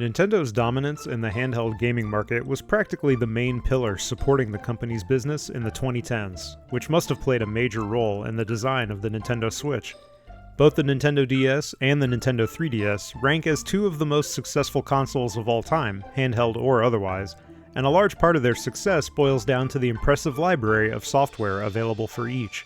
Nintendo's dominance in the handheld gaming market was practically the main pillar supporting the company's business in the 2010s, which must have played a major role in the design of the Nintendo Switch. Both the Nintendo DS and the Nintendo 3DS rank as two of the most successful consoles of all time, handheld or otherwise, and a large part of their success boils down to the impressive library of software available for each.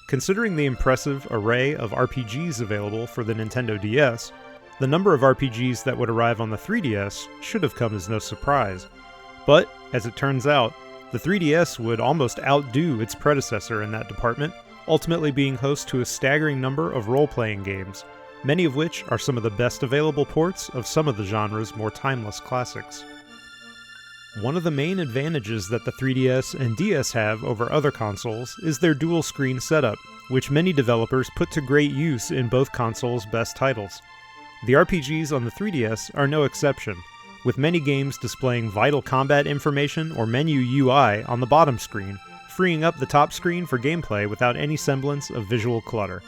Considering the impressive array of RPGs available for the Nintendo DS, the number of RPGs that would arrive on the 3DS should have come as no surprise. But, as it turns out, the 3DS would almost outdo its predecessor in that department, ultimately being host to a staggering number of role-playing games, many of which are some of the best available ports of some of the genre's more timeless classics. One of the main advantages that the 3DS and DS have over other consoles is their dual-screen setup, which many developers put to great use in both consoles' best titles. The RPGs on the 3DS are no exception, with many games displaying vital combat information or menu UI on the bottom screen, freeing up the top screen for gameplay without any semblance of visual clutter.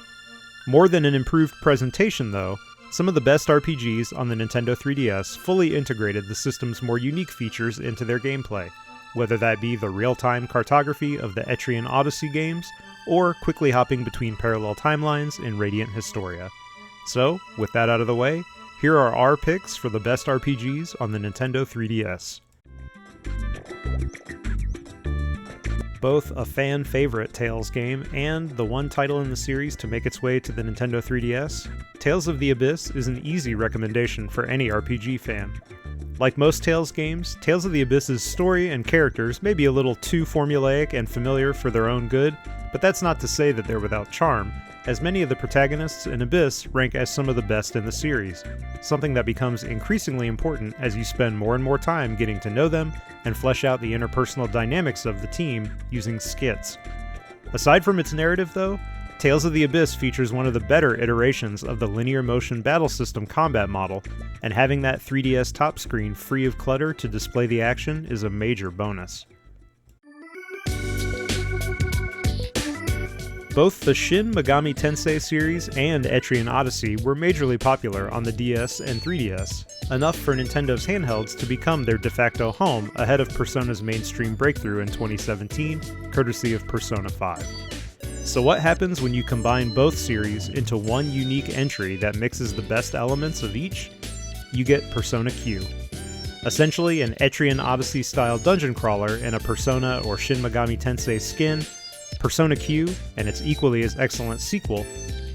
More than an improved presentation though, some of the best RPGs on the Nintendo 3DS fully integrated the system's more unique features into their gameplay, whether that be the real-time cartography of the Etrian Odyssey games, or quickly hopping between parallel timelines in Radiant Historia. So, with that out of the way, here are our picks for the best RPGs on the Nintendo 3DS. Both a fan favorite Tales game and the one title in the series to make its way to the Nintendo 3DS, Tales of the Abyss is an easy recommendation for any RPG fan. Like most Tales games, Tales of the Abyss's story and characters may be a little too formulaic and familiar for their own good, but that's not to say that they're without charm, as many of the protagonists in Abyss rank as some of the best in the series, something that becomes increasingly important as you spend more and more time getting to know them and flesh out the interpersonal dynamics of the team using skits. Aside from its narrative though, Tales of the Abyss features one of the better iterations of the linear motion battle system combat model, and having that 3DS top screen free of clutter to display the action is a major bonus. Both the Shin Megami Tensei series and Etrian Odyssey were majorly popular on the DS and 3DS, enough for Nintendo's handhelds to become their de facto home ahead of Persona's mainstream breakthrough in 2017, courtesy of Persona 5. So what happens when you combine both series into one unique entry that mixes the best elements of each? You get Persona Q. Essentially an Etrian Odyssey-style dungeon crawler in a Persona or Shin Megami Tensei skin, Persona Q, and its equally as excellent sequel,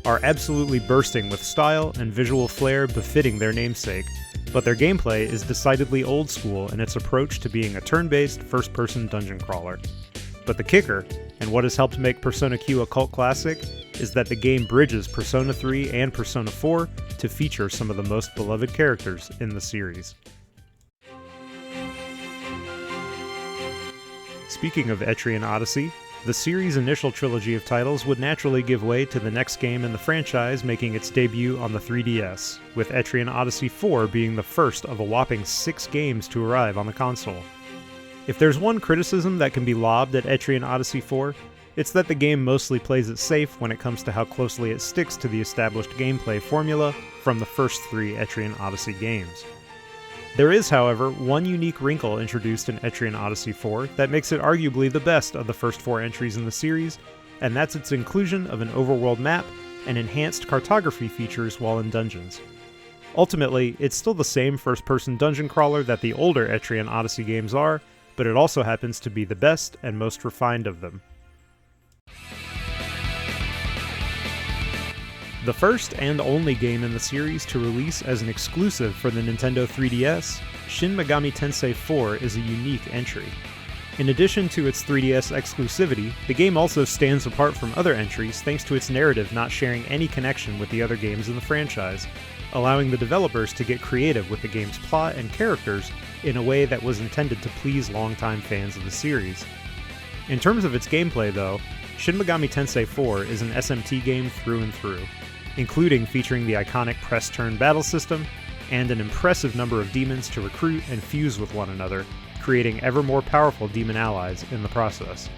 are absolutely bursting with style and visual flair befitting their namesake, but their gameplay is decidedly old school in its approach to being a turn-based first-person dungeon crawler. But the kicker, and what has helped make Persona Q a cult classic, is that the game bridges Persona 3 and Persona 4 to feature some of the most beloved characters in the series. Speaking of Etrian Odyssey, the series' initial trilogy of titles would naturally give way to the next game in the franchise making its debut on the 3DS, with Etrian Odyssey 4 being the first of a whopping 6 games to arrive on the console. If there's one criticism that can be lobbed at Etrian Odyssey 4, it's that the game mostly plays it safe when it comes to how closely it sticks to the established gameplay formula from the first 3 Etrian Odyssey games. There is, however, one unique wrinkle introduced in Etrian Odyssey 4 that makes it arguably the best of the first 4 entries in the series, and that's its inclusion of an overworld map and enhanced cartography features while in dungeons. Ultimately, it's still the same first-person dungeon crawler that the older Etrian Odyssey games are, but it also happens to be the best and most refined of them. The first and only game in the series to release as an exclusive for the Nintendo 3DS, Shin Megami Tensei 4 is a unique entry. In addition to its 3DS exclusivity, the game also stands apart from other entries thanks to its narrative not sharing any connection with the other games in the franchise, allowing the developers to get creative with the game's plot and characters in a way that was intended to please longtime fans of the series. In terms of its gameplay though, Shin Megami Tensei 4 is an SMT game through and through, including featuring the iconic press-turn battle system, and an impressive number of demons to recruit and fuse with one another, creating ever more powerful demon allies in the process.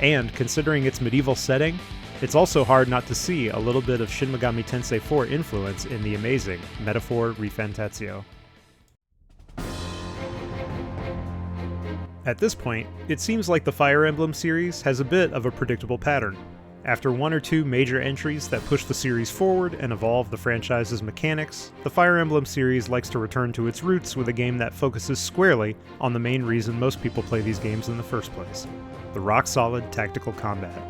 And considering its medieval setting, it's also hard not to see a little bit of Shin Megami Tensei 4 influence in the amazing Metaphor Refantatio. At this point, it seems like the Fire Emblem series has a bit of a predictable pattern. After one or two major entries that push the series forward and evolve the franchise's mechanics, the Fire Emblem series likes to return to its roots with a game that focuses squarely on the main reason most people play these games in the first place: the rock-solid tactical combat.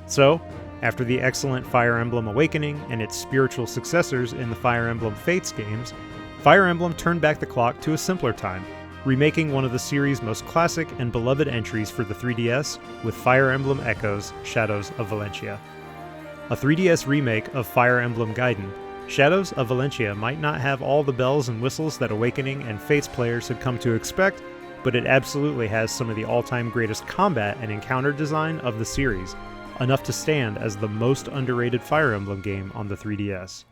So, after the excellent Fire Emblem Awakening and its spiritual successors in the Fire Emblem Fates games, Fire Emblem turned back the clock to a simpler time, remaking one of the series' most classic and beloved entries for the 3DS with Fire Emblem Echoes: Shadows of Valentia. A 3DS remake of Fire Emblem Gaiden, Shadows of Valentia might not have all the bells and whistles that Awakening and Fates players had come to expect, but it absolutely has some of the all-time greatest combat and encounter design of the series, enough to stand as the most underrated Fire Emblem game on the 3DS.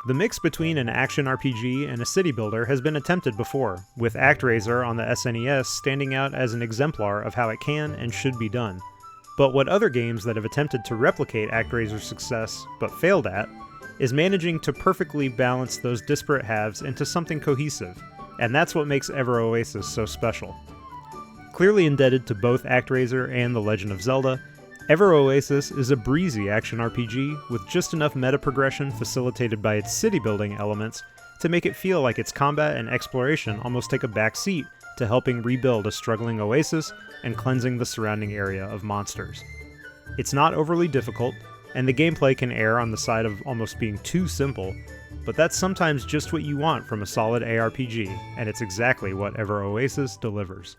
The mix between an action RPG and a city builder has been attempted before, with ActRaiser on the SNES standing out as an exemplar of how it can and should be done. But what other games that have attempted to replicate ActRaiser's success, but failed at, is managing to perfectly balance those disparate halves into something cohesive, and that's what makes Ever Oasis so special. Clearly indebted to both ActRaiser and The Legend of Zelda, Ever Oasis is a breezy action RPG with just enough meta progression facilitated by its city-building elements to make it feel like its combat and exploration almost take a back seat to helping rebuild a struggling oasis and cleansing the surrounding area of monsters. It's not overly difficult, and the gameplay can err on the side of almost being too simple, but that's sometimes just what you want from a solid ARPG, and it's exactly what Ever Oasis delivers.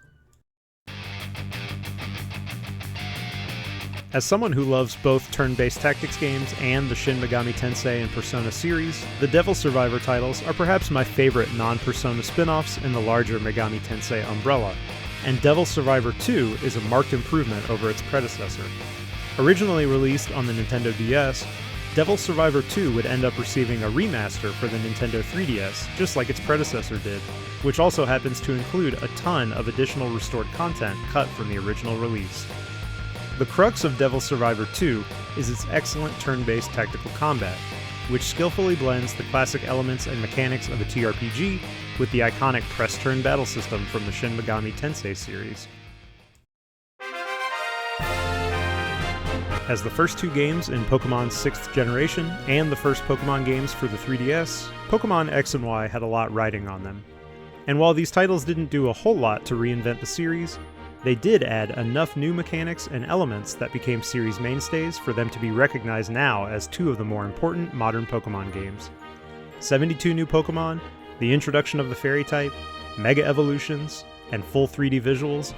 As someone who loves both turn-based tactics games and the Shin Megami Tensei and Persona series, the Devil Survivor titles are perhaps my favorite non-Persona spin-offs in the larger Megami Tensei umbrella, and Devil Survivor 2 is a marked improvement over its predecessor. Originally released on the Nintendo DS, Devil Survivor 2 would end up receiving a remaster for the Nintendo 3DS, just like its predecessor did, which also happens to include a ton of additional restored content cut from the original release. The crux of Devil Survivor 2 is its excellent turn-based tactical combat, which skillfully blends the classic elements and mechanics of a TRPG with the iconic press-turn battle system from the Shin Megami Tensei series. As the first two games in Pokemon's 6th generation and the first Pokemon games for the 3DS, Pokemon X and Y had a lot riding on them. And while these titles didn't do a whole lot to reinvent the series, they did add enough new mechanics and elements that became series mainstays for them to be recognized now as two of the more important modern Pokemon games. 72 new Pokemon, the introduction of the Fairy type, Mega Evolutions, and full 3D visuals,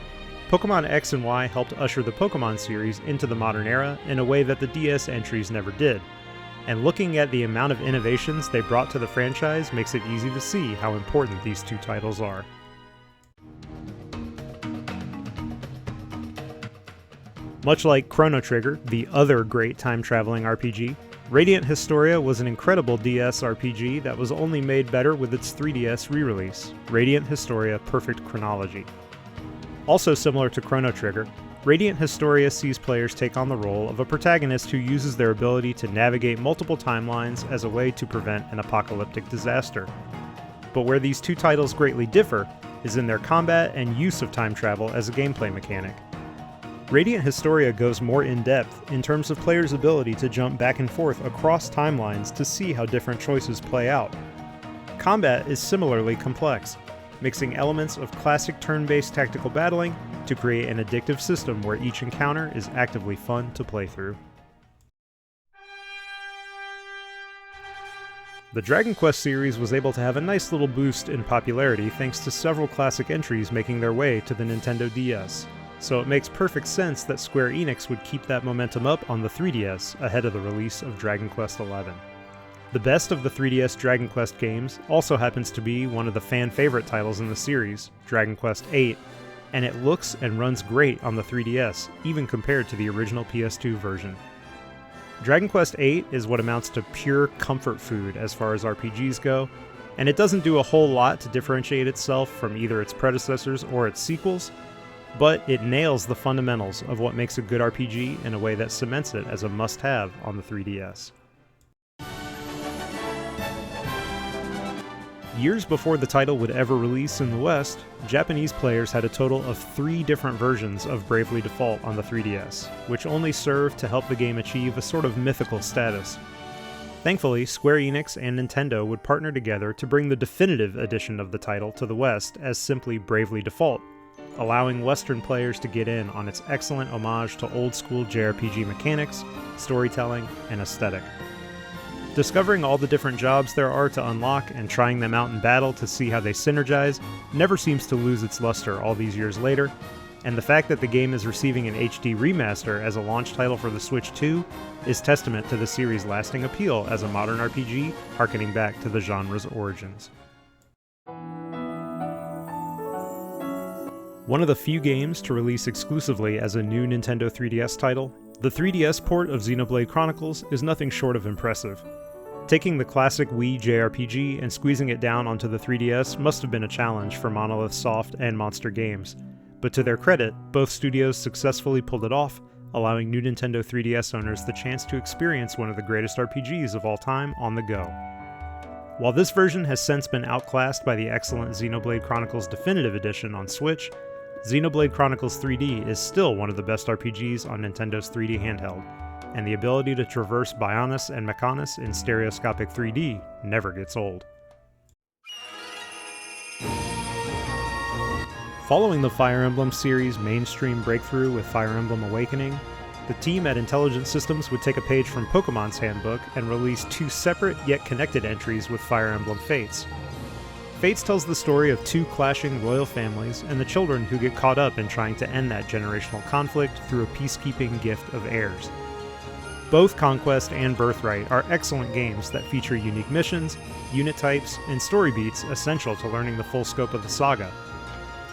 Pokemon X and Y helped usher the Pokemon series into the modern era in a way that the DS entries never did. And looking at the amount of innovations they brought to the franchise makes it easy to see how important these two titles are. Much like Chrono Trigger, the other great time-traveling RPG, Radiant Historia was an incredible DS RPG that was only made better with its 3DS re-release, Radiant Historia Perfect Chronology. Also similar to Chrono Trigger, Radiant Historia sees players take on the role of a protagonist who uses their ability to navigate multiple timelines as a way to prevent an apocalyptic disaster. But where these two titles greatly differ is in their combat and use of time travel as a gameplay mechanic. Radiant Historia goes more in-depth in terms of players' ability to jump back and forth across timelines to see how different choices play out. Combat is similarly complex, mixing elements of classic turn-based tactical battling to create an addictive system where each encounter is actively fun to play through. The Dragon Quest series was able to have a nice little boost in popularity thanks to several classic entries making their way to the Nintendo DS. So it makes perfect sense that Square Enix would keep that momentum up on the 3DS ahead of the release of Dragon Quest XI. The best of the 3DS Dragon Quest games also happens to be one of the fan-favorite titles in the series, Dragon Quest VIII, and it looks and runs great on the 3DS, even compared to the original PS2 version. Dragon Quest VIII is what amounts to pure comfort food as far as RPGs go, and it doesn't do a whole lot to differentiate itself from either its predecessors or its sequels, but it nails the fundamentals of what makes a good RPG in a way that cements it as a must-have on the 3DS. Years before the title would ever release in the West, Japanese players had a total of 3 different versions of Bravely Default on the 3DS, which only served to help the game achieve a sort of mythical status. Thankfully, Square Enix and Nintendo would partner together to bring the definitive edition of the title to the West as simply Bravely Default, allowing Western players to get in on its excellent homage to old-school JRPG mechanics, storytelling, and aesthetic. Discovering all the different jobs there are to unlock and trying them out in battle to see how they synergize never seems to lose its luster all these years later, and the fact that the game is receiving an HD remaster as a launch title for the Switch 2 is testament to the series' lasting appeal as a modern RPG, harkening back to the genre's origins. One of the few games to release exclusively as a new Nintendo 3DS title, the 3DS port of Xenoblade Chronicles is nothing short of impressive. Taking the classic Wii JRPG and squeezing it down onto the 3DS must have been a challenge for Monolith Soft and Monster Games, but to their credit, both studios successfully pulled it off, allowing new Nintendo 3DS owners the chance to experience one of the greatest RPGs of all time on the go. While this version has since been outclassed by the excellent Xenoblade Chronicles Definitive Edition on Switch, Xenoblade Chronicles 3D is still one of the best RPGs on Nintendo's 3D handheld, and the ability to traverse Bionis and Mechonis in stereoscopic 3D never gets old. Following the Fire Emblem series' mainstream breakthrough with Fire Emblem Awakening, the team at Intelligent Systems would take a page from Pokemon's handbook and release 2 separate yet connected entries with Fire Emblem Fates. Fates tells the story of 2 clashing royal families and the children who get caught up in trying to end that generational conflict through a peacekeeping gift of heirs. Both Conquest and Birthright are excellent games that feature unique missions, unit types, and story beats essential to learning the full scope of the saga,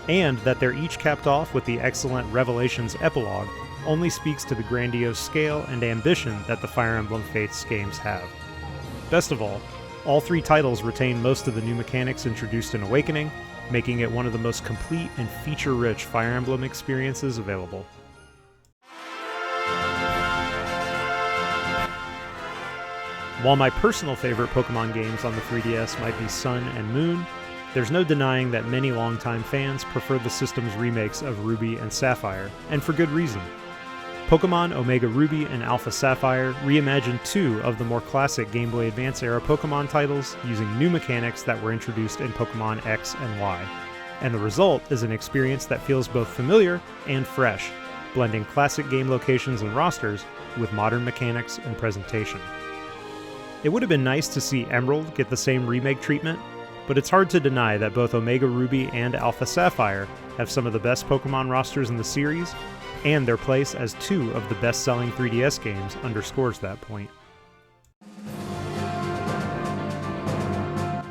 and that they're each capped off with the excellent Revelations epilogue only speaks to the grandiose scale and ambition that the Fire Emblem Fates games have. Best of all 3 titles retain most of the new mechanics introduced in Awakening, making it one of the most complete and feature-rich Fire Emblem experiences available. While my personal favorite Pokemon games on the 3DS might be Sun and Moon, there's no denying that many longtime fans prefer the system's remakes of Ruby and Sapphire, and for good reason. Pokemon Omega Ruby and Alpha Sapphire reimagined 2 of the more classic Game Boy Advance era Pokemon titles using new mechanics that were introduced in Pokemon X and Y, and the result is an experience that feels both familiar and fresh, blending classic game locations and rosters with modern mechanics and presentation. It would have been nice to see Emerald get the same remake treatment, but it's hard to deny that both Omega Ruby and Alpha Sapphire have some of the best Pokemon rosters in the series, and their place as 2 of the best-selling 3DS games underscores that point.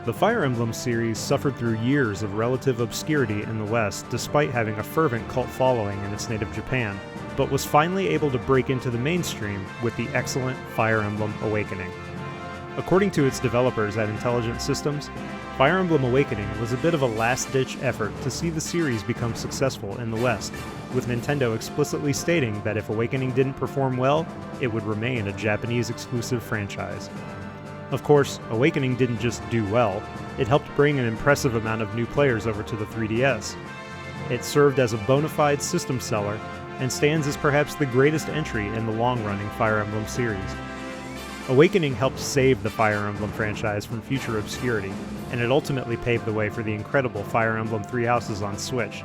The Fire Emblem series suffered through years of relative obscurity in the West despite having a fervent cult following in its native Japan, but was finally able to break into the mainstream with the excellent Fire Emblem Awakening. According to its developers at Intelligent Systems, Fire Emblem Awakening was a bit of a last-ditch effort to see the series become successful in the West, with Nintendo explicitly stating that if Awakening didn't perform well, it would remain a Japanese-exclusive franchise. Of course, Awakening didn't just do well, it helped bring an impressive amount of new players over to the 3DS. It served as a bona fide system seller, and stands as perhaps the greatest entry in the long-running Fire Emblem series. Awakening helped save the Fire Emblem franchise from future obscurity, and it ultimately paved the way for the incredible Fire Emblem Three Houses on Switch.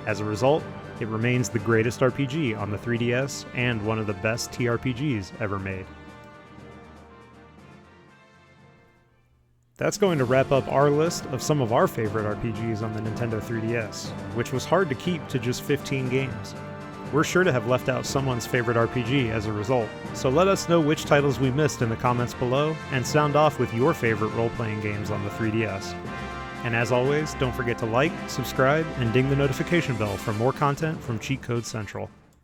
As a result, it remains the greatest RPG on the 3DS and one of the best TRPGs ever made. That's going to wrap up our list of some of our favorite RPGs on the Nintendo 3DS, which was hard to keep to just 15 games. We're sure to have left out someone's favorite RPG as a result, so let us know which titles we missed in the comments below, and sound off with your favorite role-playing games on the 3DS. And as always, don't forget to like, subscribe, and ding the notification bell for more content from Cheat Code Central.